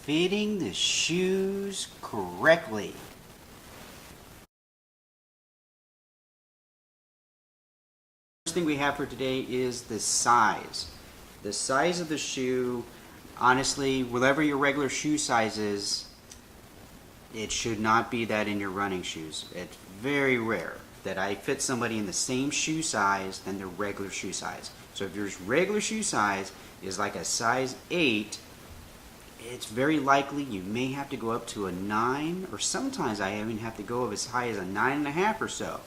fitting the shoes correctly. First thing we have for today is the size. The size of the shoe, honestly, whatever your regular shoe size is, it should not be that in your running shoes. It's very rare that I fit somebody in the same shoe size than their regular shoe size. So if your regular shoe size is like a size 8, it's very likely you may have to go up to a 9, or sometimes I even have to go up as high as a 9.5 or so.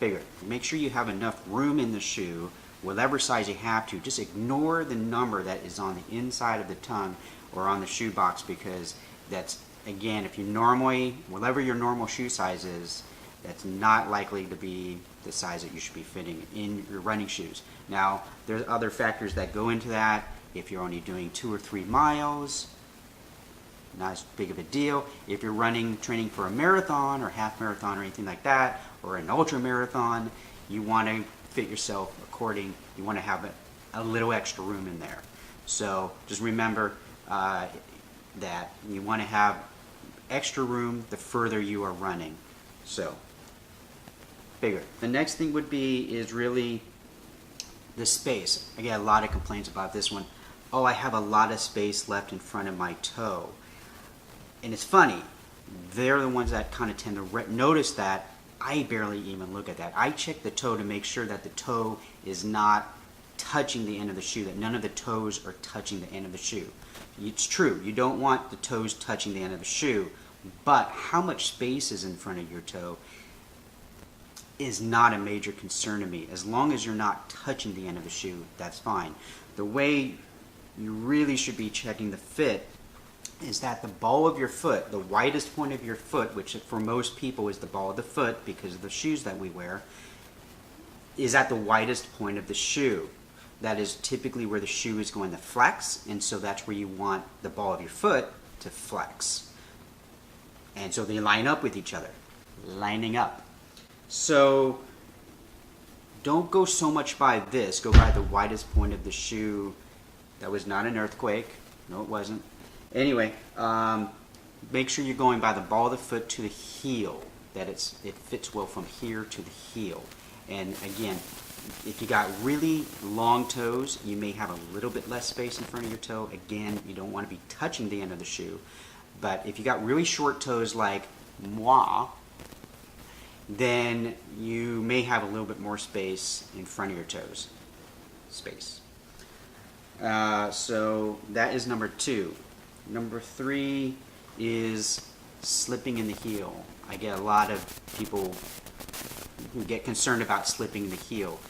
Bigger. Make sure you have enough room in the shoe, whatever size you have to. Just ignore the number that is on the inside of the tongue or on the shoe box, because that's, again, if you normally, whatever your normal shoe size is, that's not likely to be the size that you should be fitting in your running shoes. Now, there's other factors that go into that. If you're only doing 2 or 3 miles, not as big of a deal. If you're training for a marathon or half marathon or anything like that, or an ultra marathon, you want to fit yourself you want to have a little extra room in there. So just remember that you want to have extra room the further you are running. So bigger. The next thing would be is really the space. I get a lot of complaints about this one. Oh, I have a lot of space left in front of my toe. And it's funny, they're the ones that kind of tend to notice that. I barely even look at that. I check the toe to make sure that the toe is not touching the end of the shoe, that none of the toes are touching the end of the shoe. It's true, you don't want the toes touching the end of the shoe, but how much space is in front of your toe is not a major concern to me. As long as you're not touching the end of the shoe, that's fine. The way you really should be checking the fit is that the ball of your foot, the widest point of your foot, which for most people is the ball of the foot because of the shoes that we wear, is at the widest point of the shoe. That is typically where the shoe is going to flex, and so that's where you want the ball of your foot to flex. And so they line up with each other, lining up. So don't go so much by this, go by the widest point of the shoe. That was not an earthquake. No, it wasn't. Anyway, make sure you're going by the ball of the foot to the heel, that it fits well from here to the heel. And again, if you got really long toes, you may have a little bit less space in front of your toe. Again, you don't want to be touching the end of the shoe. But if you got really short toes like moi, then you may have a little bit more space in front of your toes. Space. So that is number 2. Number 3 is slipping in the heel. I get a lot of people who get concerned about slipping in the heel.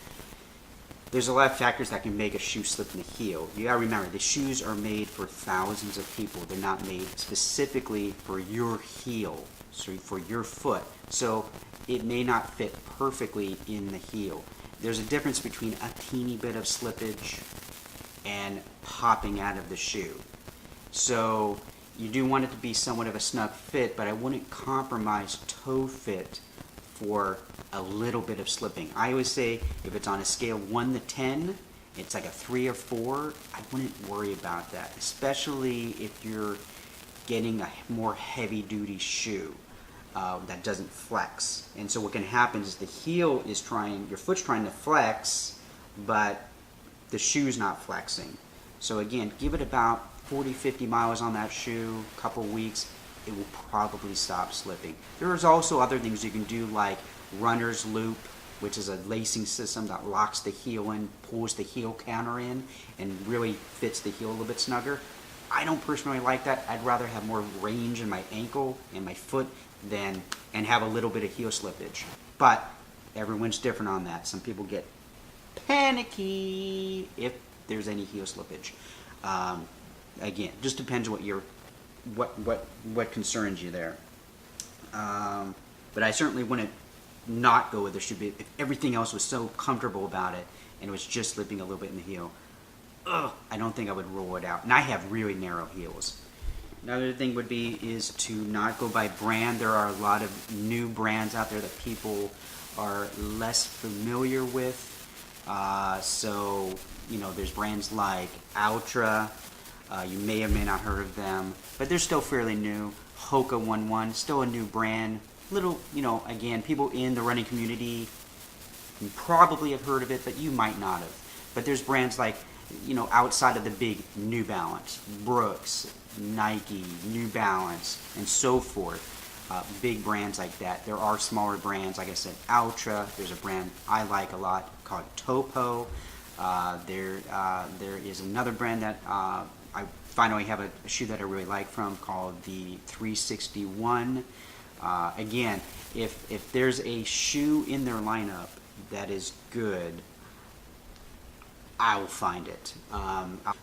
There's a lot of factors that can make a shoe slip in the heel. You gotta remember, the shoes are made for thousands of people. They're not made specifically for your heel, so for your foot. So it may not fit perfectly in the heel. There's a difference between a teeny bit of slippage and popping out of the shoe. So you do want it to be somewhat of a snug fit, but I wouldn't compromise toe fit for a little bit of slipping. I always say if it's on a scale 1 to 10, it's like a 3 or 4, I wouldn't worry about that, especially if you're getting a more heavy duty shoe that doesn't flex. And so what can happen is the heel is your foot's trying to flex, but the shoe's not flexing. So again, give it about 40-50 miles on that shoe, a couple weeks, it will probably stop slipping. There's also other things you can do, like runner's loop, which is a lacing system that locks the heel in, pulls the heel counter in, and really fits the heel a little bit snugger. I don't personally like that. I'd rather have more range in my ankle and my foot and have a little bit of heel slippage. But everyone's different on that. Some people get panicky if there's any heel slippage. Again, just depends what concerns you there. But I certainly wouldn't not go with the shoe if everything else was so comfortable about it and it was just slipping a little bit in the heel. I don't think I would rule it out. And I have really narrow heels. Another thing would be is to not go by brand. There are a lot of new brands out there that people are less familiar with. So, you know, there's brands like Altra, You may or may not heard of them, but they're still fairly new. Hoka 11, still a new brand. Little, again, people in the running community, you probably have heard of it, but you might not have. But there's brands like, outside of the big New Balance, Brooks, Nike, New Balance, and so forth. Big brands like that. There are smaller brands, like I said, Altra. There's a brand I like a lot called Topo. There is another brand that I finally have a shoe that I really like from called the 361. Again, if there's a shoe in their lineup that is good, I will find it.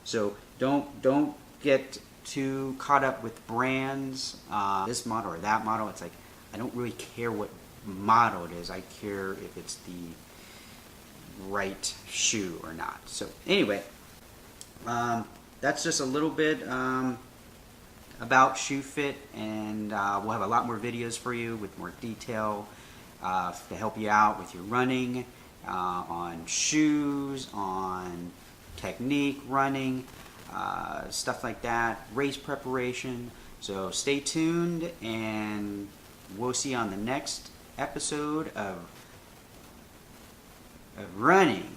So don't get too caught up with brands, this model or that model. It's like, I don't really care what model it is. I care if it's the right shoe or not. So anyway, that's just a little bit about Shoe Fit, and we'll have a lot more videos for you with more detail to help you out with your running, on shoes, on technique, running, stuff like that, race preparation. So stay tuned, and we'll see you on the next episode of Running,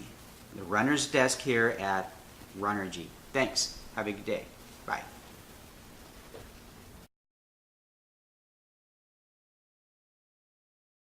the Runner's Desk here at Runnergy. Thanks. Have a good day. Bye.